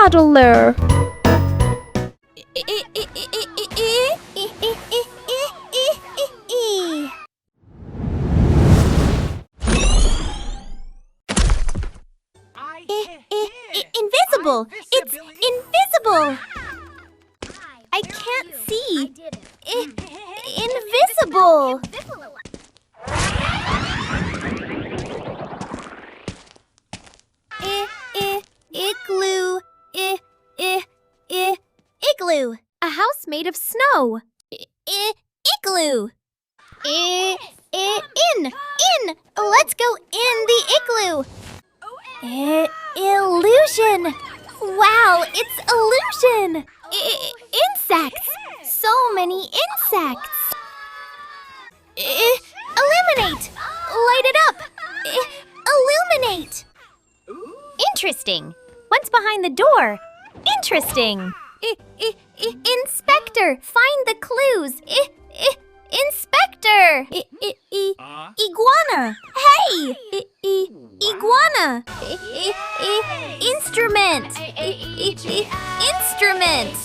Toddler. Invisible! It's invisible! I can't see. Invisible! Igloo. Igloo. A house made of snow. Igloo. In. Let's go in the igloo. Illusion. Wow, it's illusion. Insects. So many insects. Illuminate. Light it up. Illuminate. Interesting. What's behind the door? Interesting. Inspector, find the clues. Inspector. Iguana. Hey. Iguana. Instrument. Instrument.